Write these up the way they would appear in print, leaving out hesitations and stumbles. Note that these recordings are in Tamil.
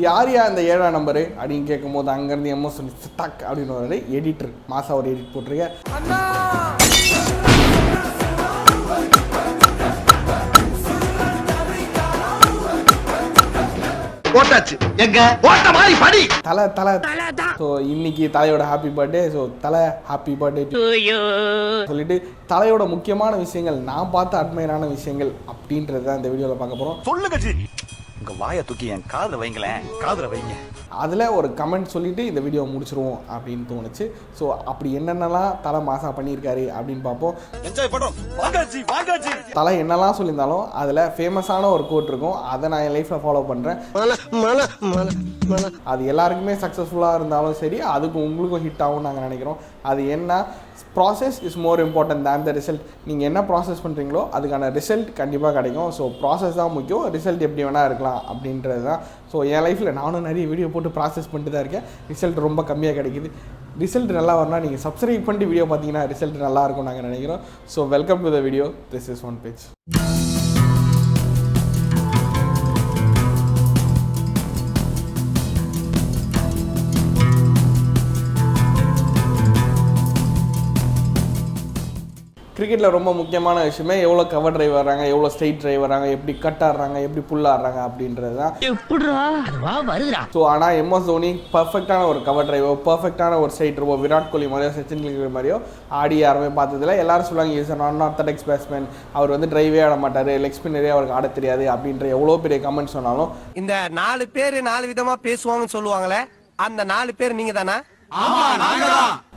யார் அந்த 7ஆம் நம்பரு அப்படின்னு கேட்கும்போது அங்கேருந்து எம்எஸ் சொல்லி டக் அப்படின்னு ஒரு எடிட்டர் மாசா ஒரு எடிட் போட்டிருக்கேன். இன்னைக்கு தலையோட ஹாப்பி பர்த்டே. ஸோ தலை ஹாப்பி பர்த்டே சொல்லிட்டு தலையோட முக்கியமான விஷயங்கள், நான் பார்த்த அட்மையரான விஷயங்கள் அப்படின்றத இந்த வீடியோவில் பார்க்க போகிறோம். சொல்லுங்க உங்க வாயை தூக்கி என் காதுல வைங்களேன், காதுல வைங்க. அதில் ஒரு கமெண்ட் சொல்லிட்டு இந்த வீடியோ முடிச்சிருவோம் அப்படின்னு தோணுச்சு. ஸோ அப்படி என்னென்னலாம் தலை மாசா பண்ணியிருக்காரு அப்படின்னு பார்ப்போம். தலை என்னெல்லாம் சொல்லியிருந்தாலும் அதில் ஃபேமஸான ஒரு கோட் இருக்கும், அதை நான் என் லைஃப்பில் ஃபாலோ பண்ணுறேன். அது எல்லாருக்குமே சக்ஸஸ்ஃபுல்லாக இருந்தாலும் சரி, அதுக்கு உங்களுக்கும் ஹிட் ஆகும்னு நாங்கள் நினைக்கிறோம். அது என்ன, process is more important than the result. நீங்கள் என்ன ப்ராசஸ் பண்ணுறீங்களோ அதுக்கான ரிசல்ட் கண்டிப்பாக கிடைக்கும். ஸோ ப்ராசஸ் தான் முக்கியம், ரிசல்ட் எப்படி வேணால் இருக்கலாம் அப்படின்றது தான். ஸோ என் லைஃப்பில் நானும் நிறைய வீடியோ போட்டு ப்ராசஸ் பண்ணிட்டு தான் இருக்கேன். ரிசல்ட் ரொம்ப கம்மியாக கிடைக்குது. ரிசல்ட் நல்லா வரணும், நீங்கள் சப்ஸ்கிரைப் பண்ணிட்டு வீடியோ பார்த்தீங்கன்னா ரிசல்ட் நல்லா இருக்கும் நாங்கள் நினைக்கிறோம். So welcome to the video. This is one page. கிரிக்கெட்டில் ரொம்ப முக்கியமான விஷயமே எவ்வளோ கவர் டிரைவ் வர்றாங்க, எவ்வளோ ஸ்ட்ரைட் டிரைவ் வர்றாங்க, எப்படி கட் ஆடுறாங்க, எப்படி புல் ஆடுறாங்க அப்படின்றது தான். ஸோ ஆனால் எம்எஸ் தோனி பர்ஃபெக்டான ஒரு கவர் டிரைவோ, பர்ஃபெக்டான ஒரு ஸ்ட்ரைட் டிரைவோ, விராட் கோலி மாதிரியோ, சச்சின் டெண்டுல்கர் மாதிரியோ ஆடி யாருமே பார்த்ததில்ல. எல்லாரும் சொல்லுவாங்க இஸ் நான் ஆர்த்தடாக்ஸ் பேட்ஸ்மேன், அவர் வந்து டிரைவே ஆட மாட்டார், லெக் ஸ்பின்னரே அவருக்கு ஆட தெரியாது அப்படின்ற எவ்வளோ பெரிய கமெண்ட் சொன்னாலும், இந்த 4 பேர் 4 விதமாக பேசுவாங்கன்னு சொல்லுவாங்களே, அந்த 4 பேர் நீங்கள் தானே?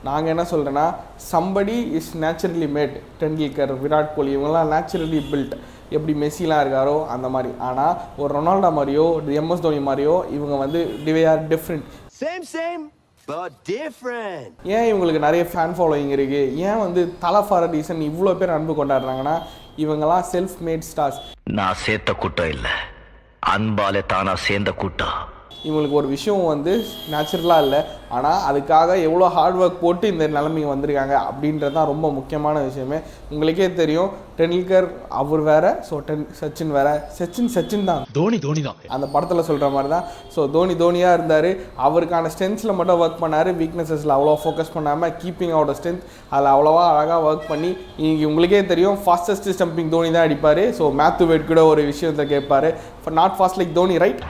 நாங்கள் என்ன சொல்கிறேன்னா, somebody is naturally made. Tendulkar, Virat Kohli இவங்கெல்லாம் நேச்சுரலி பில்ட். எப்படி மெஸ்ஸிலாம் இருக்காரோ அந்த மாதிரி. ஆனால் ஒரு ரொனால்டோ மாதிரியோ எம்எஸ் தோனி மாதிரியோ இவங்க வந்து they are different. Same but different. ஏன் இவங்களுக்கு நிறைய ஃபேன் ஃபாலோயிங் இருக்குது, ஏன் வந்து தலை ஃபார் ரீசன் இவ்வளோ பேர் அன்பு கொண்டாடுறாங்கன்னா, இவங்கெல்லாம் செல்ஃப் மேட் ஸ்டார்ஸ். நான் சேர்த்த கூட்டம் இல்லை, அன்பாலே தானா சேர்ந்த கூட்டம். இவங்களுக்கு ஒரு விஷயம் வந்து நேச்சுரலாக இல்லை, ஆனால் அதுக்காக எவ்வளோ ஹார்ட் ஒர்க் போட்டு இந்த நிலைமைக்கு வந்திருக்காங்க அப்படின்றது தான் ரொம்ப முக்கியமான விஷயமே. உங்களுக்கே தெரியும், டெண்டுல்கர் அவர் வேறு, ஸோ சச்சின் வேறு. சச்சின் தான், தோனி தான் அந்த படத்தில் சொல்கிற மாதிரி தான். ஸோ தோனியாக இருந்தார், அவருக்கான ஸ்ட்ரென்த்ஸில் மட்டும் ஒர்க் பண்ணார், வீக்னஸஸில் அவ்வளோ ஃபோக்கஸ் பண்ணாமல் கீப்பிங் அவுட் ஸ்ட்ரென்த் அதில் அவ்வளோவா அழகாக ஒர்க் பண்ணி, இங்கே உங்களுக்கே தெரியும் ஃபாஸ்டஸ்ட் ஸ்டம்பிங் தோனி தான் அடிப்பார். ஸோ மேத்யூ வேட் கூட ஒரு விஷயத்தை கேட்பார், not fast like Dhoni right.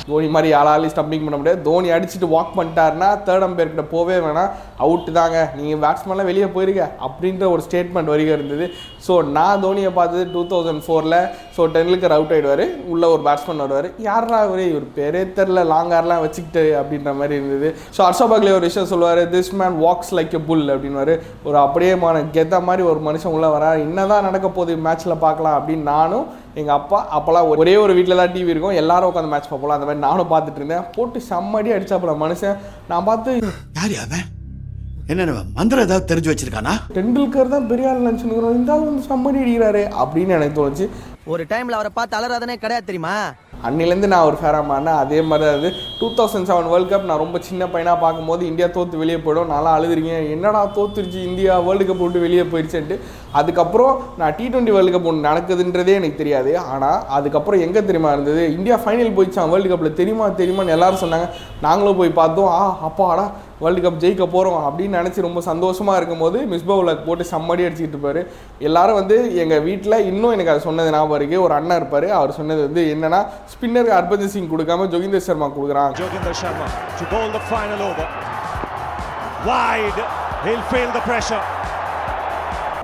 Dhoni மாதிரி ஆளாளி ஸ்டம்பிங் பண்ண முடியாது. தோனி அடிச்சுட்டு வாக் பண்ணிட்டாருன்னா தேர்ட் அம்பையர் கிட்ட போவே வேணாம், அவுட்டு தாங்க, நீங்கள் பேட்ஸ்மேன்லாம் வெளியே போயிருக்க அப்படின்ற ஒரு ஸ்டேட்மெண்ட் வரைக்கும் இருந்தது. ஸோ நான் தோனியை பார்த்தது 2004. ஸோ டெண்டுல்கர் அவுட் ஆகிடுவார், உள்ள ஒரு பேட்ஸ்மேன் வருவார், யாரா அவரு இவர் பேரே தெரில, லாங் ஹேர்லாம் வச்சுக்கிட்டு அப்படின்ற மாதிரி இருந்தது. ஸோ ஹர்ஷபாக்லே ஒரு விஷயம் சொல்லுவார், this man walks like a புல் அப்படின்வார். ஒரு அப்படியே கெத்த மாதிரி ஒரு மனுஷன் உள்ளே வர, என்னதான் நடக்க போகுது மேட்ச்சில் பார்க்கலாம் அப்படின்னு நானும் எங்கள் அப்பா, அப்போல்லாம் ஒரே ஒரு வீட்டில் தான் டிவி இருக்கும், எல்லாரும் உட்காந்து மேட்ச் பார்ப்போம். அந்த மாதிரி நானும் பார்த்துட்டு இருந்தேன். போட்டு செம்மடி அடிச்சாப்புல மனுஷன். நான் பார்த்து என்ன மந்திரம் ஏதாவது தெரிஞ்சு வச்சிருக்கானா, டெண்டுல்கர் தான் பெரிய ஆள் நினச்சுன்னு இருந்தாலும் வந்து செம்மடி அடிக்கிறாரு அப்படின்னு எனக்கு தோணுச்சு. ஒரு டைம்ல அவரை பார்த்து அலறாதனே கிடையாது தெரியுமா. அன்னிலேருந்து நான் ஒரு ஃபேராக மாறினேன். அதே மாதிரி தான் அது 2007 வேர்ல்டு கப் நான் ரொம்ப சின்ன பையனாக பார்க்கும்போது இந்தியா தோற்று வெளியே போய்டும், நல்லா அழுதுருக்கேன், என்னடா தோற்றுருச்சு இந்தியா வேர்ல்டு கப் விட்டு வெளியே போயிடுச்சுன்ட்டு. அதுக்கப்புறம் நான் T20 வேர்ல்டு கப் ஒன்று நடக்குதுன்றதே எனக்கு தெரியாது. ஆனால் அதுக்கப்புறம் எங்கே தெரியுமா இருந்தது, இந்தியா ஃபைனல் போயிடுச்சான் வேர்ல்டு கப்பில், தெரியுமான்னு எல்லாரும் சொன்னாங்க. நாங்களும் போய் பார்த்தோம், அப்பாடா வேர்ல்டு கப் ஜெயிக்க போகிறோம் அப்படின்னு நினச்சி ரொம்ப சந்தோஷமாக இருக்கும்போது மிஸ்பாவில் போட்டு செம்மடி அடிச்சுட்டு இருப்பார். எல்லாரும் வந்து எங்கள் வீட்டில் இன்னும் எனக்கு அது சொன்னது ஞாபகம் இருக்குது. ஒரு அண்ணன் இருப்பார், அவர் சொன்னது வந்து என்னன்னா, ஸ்பின்னருக்கு ஹர்பஜன் சிங் கொடுக்காம ஜோகிந்தர் சர்மா கொடுக்குறான்.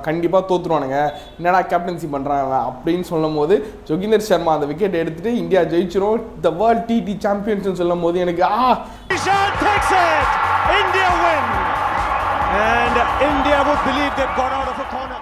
கண்டிப்பாக தோற்றுருவானுங்க, என்னடா கேப்டன்சி பண்ணுறாங்க அப்படின்னு சொல்லும் போது, ஜோகிந்தர் சர்மா அந்த விக்கெட் எடுத்துகிட்டு இந்தியா ஜெயிச்சிரும், த வேர்ல்ட் டிடி சாம்பியன்ஸ் சொல்லும் போது எனக்கு India win and India would believe they've got out of a corner.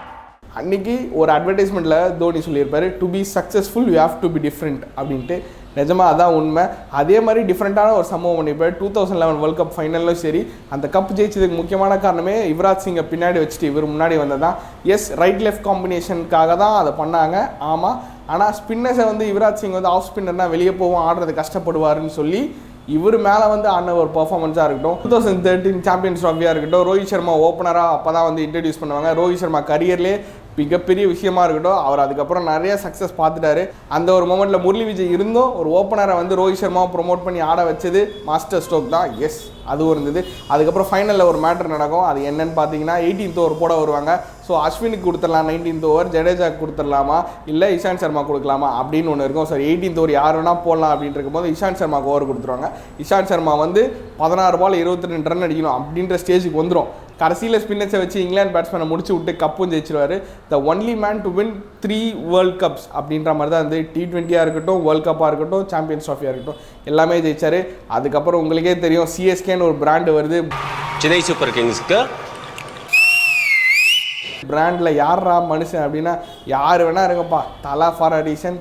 அன்னைக்கு ஒரு அட்வர்டைஸ்மெண்ட்டில் தோனி சொல்லியிருப்பாரு, to be successful you have to be different அப்படின்ட்டு. நிஜமாக அதான் உண்மை. அதே மாதிரி டிஃப்ரெண்ட்டான ஒரு சம்பவம் பண்ணியிருப்பார் 2011 வேர்ல்டு கப் ஃபைனலும் சரி. அந்த கப் ஜெயிச்சதுக்கு முக்கியமான காரணமே யுவராஜ் சிங்கை பின்னாடி வச்சுட்டு இவர் முன்னாடி வந்ததான். எஸ், ரைட் லெஃப்ட் காம்பினேஷனுக்காக தான் அதை பண்ணாங்க, ஆமாம். ஆனால் ஸ்பின்னர்ஸை வந்து யுவராஜ் சிங் வந்து ஆஃப் ஸ்பின்னர்னா வெளியே போவோம், ஆடுறது கஷ்டப்படுவாருன்னு சொல்லி இவர் மேலே வந்து ஆன ஒரு பர்ஃபார்மன்ஸாக இருக்கட்டும், 2013 சாம்பியன்ஸ் ட்ராஃபியாக இருக்கட்டும், ரோஹித் சர்மா ஓப்பனராக அப்போ தான் வந்து இன்ட்ரடியூஸ் பண்ணுவாங்க. ரோஹித் சர்மா கரியர்லேயே மிகப்பெரிய விஷயமா இருக்கட்டும். அவர் அதுக்கப்புறம் நிறைய சக்ஸஸ் பார்த்துட்டாரு. அந்த ஒரு மொமெண்ட்டில் முரளி விஜய் இருந்தும் ஒரு ஓப்பனரை வந்து ரோஹித் சர்மாவை ப்ரொமோட் பண்ணி ஆட வச்சது மாஸ்டர் ஸ்ட்ரோக் தான். எஸ், அதுவும் இருந்தது. அதுக்கப்புறம் ஃபைனலில் ஒரு மேட்டர் நடக்கும். அது என்னன்னு பார்த்தீங்கன்னா 18th ஓவர் போட வருவாங்க. ஸோ அஸ்வினுக்கு கொடுத்துடலாம் 19th ஓவர், ஜடேஜாக்கு கொடுத்துடலாமா இல்லை இஷாந்த் சர்மா கொடுக்கலாமா அப்படின்னு ஒன்று இருக்கும். ஸோ 18th ஓவர் யார் வேணால் போடலாம் அப்படின்னு இருக்கும்போது இஷாந்த் சர்மாவுக்கு ஓவர் கொடுத்துருவாங்க. இஷாந்த் சர்மா வந்து 16 பால் 22 ரன் அடிக்கணும் அப்படின்ற ஸ்டேஜுக்கு வந்துடும். கடைசியில் ஸ்பின்னர்ஸை வச்சு இங்கிலாந்து பேட்ஸ்மேனை முடிச்சு விட்டு கப்பும் ஜெயிச்சிருவார். The only man to win 3 world cups அப்படின்ற மாதிரி தான் வந்து T20 இருக்கட்டும், வேர்ல்ட் கப்பாக இருக்கட்டும், சாம்பியன்ஸ் ட்ராஃபியாக இருக்கட்டும் எல்லாமே ஜெயிச்சார். அதுக்கப்புறம் உங்களுக்கே தெரியும் சிஎஸ்கேன்னு ஒரு பிராண்டு வருது. சென்னை சூப்பர் கிங்ஸ்க்கு பிராண்டில் யாரா மனுஷன் அப்படின்னா யார் வேணா இருங்கப்பா, தலா ஃபார் அடிஷன்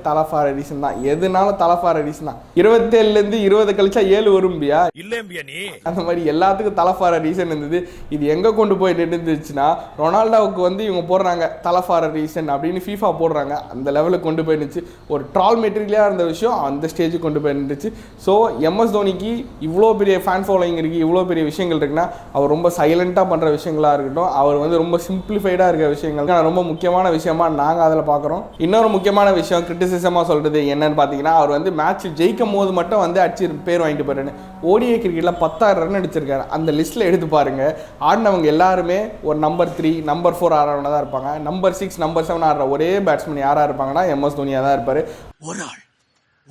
தான். எதுனாலும் தலா ஃபார் அடிஷன் தான். 27லேருந்து 20 கழிச்சா 7 வரும்பியா இல்லைம்பியா நீ, அந்த மாதிரி எல்லாத்துக்கும் தலா ஃபார் அடிஷன் இருந்தது. இது எங்கே கொண்டு போய் நின்றுச்சுன்னா ரொனால்டோவுக்கு வந்து இவங்க போடுறாங்க தலா ஃபார் அடிஷன் அப்படின்னு FIFA போடுறாங்க. அந்த லெவலுக்கு கொண்டு போய் நின்றுச்சு. ஒரு ட்ரால் மெட்டீரியலாக இருந்த விஷயம் அந்த ஸ்டேஜுக்கு கொண்டு போய் நின்றுச்சு. ஸோ MS தோனிக்கு இவ்வளோ பெரிய ஃபேன் ஃபாலோயிங் இருக்குது, இவ்வளோ பெரிய விஷயங்கள் இருக்குன்னா அவர் ரொம்ப சைலண்ட்டாக பண்ணுற விஷயங்களாக இருக்கட்டும், அவர் வந்து ரொம்ப சிம்பிளிஃபைடாக இருக்க விஷயங்கள் ரொம்ப முக்கியமான விஷயமா நாங்கள் அதில் பார்க்குறோம். இன்னொரு முக்கியமான விஷயம் கிரிட்டிசிசமாக சொல்கிறது என்னன்னு பார்த்தீங்கன்னா, அவர் வந்து மேட்ச் ஜெயிக்கும் போது மட்டும் வந்து அடிச்சு பேர் வாங்கிட்டு போறாரு. ODI கிரிக்கெட்டில் 10,000 ரன் அடிச்சிருக்காரு. அந்த லிஸ்ட்டில் எடுத்து பாருங்க, ஆடினவங்க எல்லாருமே ஒரு நம்பர் 3 நம்பர் 4 ஆடுறவங்க தான் இருப்பாங்க. நம்பர் 6 நம்பர் 7 ஆடுற ஒரே பேட்ஸ்மேன் யாராக இருப்பாங்கன்னா MS தோனியாக தான் இருப்பார்.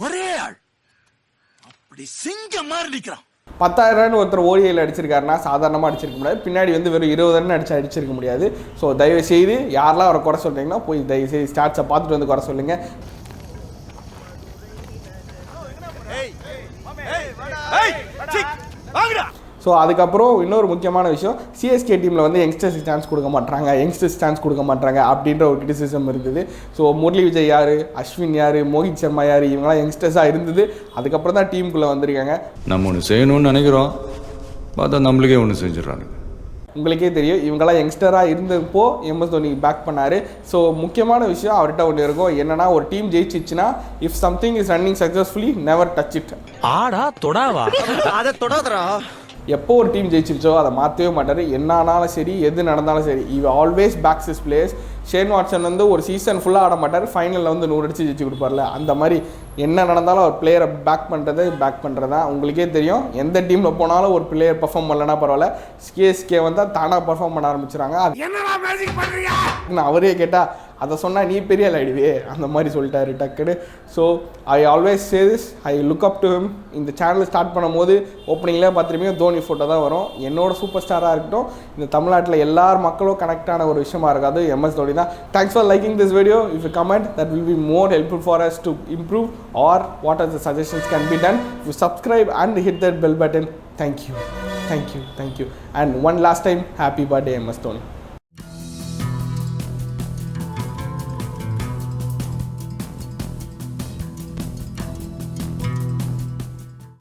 ஒரே ஆள் அப்படி சிங்கம் மாதிரி நிற்கிறான். 10,000 ரன் ஒருத்தர் ODIயில் அடிச்சிருக்காருன்னா சாதாரணமாக அடிச்சிருக்க முடியாது. பின்னாடி வந்து வெறும் 20 ரன் அடிச்சிருக்க முடியாது. ஸோ தயவு செய்து யாரெல்லாம் அவரை குறை சொல்கிறீங்கன்னா போய் தயவு செய்து ஸ்டாட்ஸை பார்த்துட்டு வந்து குறை சொல்லுங்க. ஸோ அதுக்கப்புறம் இன்னொரு முக்கியமான விஷயம், CSK டீமில் வந்து யங்ஸ்டர்ஸ் சான்ஸ் கொடுக்க மாட்டாங்க அப்படின்ற ஒரு கிரிட்டிசிசம் இருந்தது. ஸோ முரளி விஜய் யார், அஸ்வின் யார், மோஹித் சர்மா யார், இவங்களாம் யங்ஸ்டர்ஸாக இருந்தது. அதுக்கப்புறம் தான் டீமுக்குள்ளே வந்திருக்காங்க. நம்ம ஒன்று செய்யணும்னு நினைக்கிறோம், பார்த்தா நம்மளுக்கே ஒன்று செஞ்சிடறாங்க. உங்களுக்கே தெரியும் இவங்களாம் யங்ஸ்டராக இருந்தப்போ MS தோனி பேக் பண்ணார். ஸோ முக்கியமான விஷயம் அவர்கிட்ட ஒன்று இருக்கும், என்னன்னா ஒரு டீம் ஜெயிச்சிச்சுன்னா if something is running successfully never touch it. ஆடா தொடாவா அதை தொடாதரா. எப்போ ஒரு டீம் ஜெயிச்சிருச்சோ அதை மாற்றவே மாட்டார். என்ன ஆனாலும் சரி, எது நடந்தாலும் சரி, always backs is players. Shane Watson வந்து ஒரு சீசன் ஃபுல்லாக ஆட மாட்டார், ஃபைனலில் வந்து 100 அடிச்சு ஜெயிச்சு கொடுப்பார்ல, அந்த மாதிரி என்ன நடந்தாலும் அவர் பிளேயரை பேக் பண்ணுறது தான். உங்களுக்கே தெரியும் எந்த டீமில் போனாலும் ஒரு பிளேயர் பர்ஃபார்ம் பண்ணலன்னா பரவாயில்ல, CSK வந்தால் தானாக பர்ஃபார்ம் பண்ண ஆரம்பிச்சுறாங்க. அவரே கேட்டால் அதை சொன்னால் நீ பெரிய ஆகிடுவே அந்த மாதிரி சொல்லிட்டாரு டக்குன்னு. So I always say this, I look up to him. இந்த சேனல் ஸ்டார்ட் பண்ணும்போது ஓப்பனிங்லேயே பார்த்துருப்பீங்க தோனி ஃபோட்டோ தான் வரும். என்னோட சூப்பர் ஸ்டாராக இருக்கட்டும், இந்த தமிழ்நாட்டில் எல்லார் மக்களும் கனெக்டான ஒரு விஷயமா இருக்காது MS தோனி தான். Thanks for liking this video. If you comment that will be more helpful for us to improve or what are the suggestions can be done. You subscribe and hit that bell button. Thank you. And one last time, happy birthday MS Dhoni.